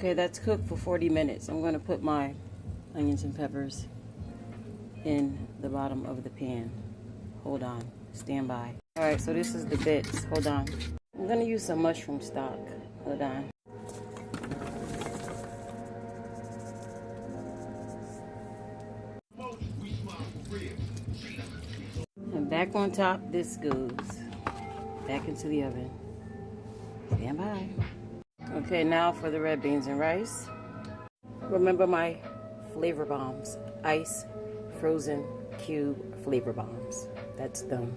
Okay, that's cooked for 40 minutes. I'm going to put my onions and peppers in the bottom of the pan. Hold on. Stand by. Alright, so this is the bits. Hold on. I'm going to use some mushroom stock. Hold on. And back on top, this goes back into the oven. Stand by. Okay, now for the red beans and rice. Remember my flavor bombs. Ice, frozen, cube, flavor bombs. That's them.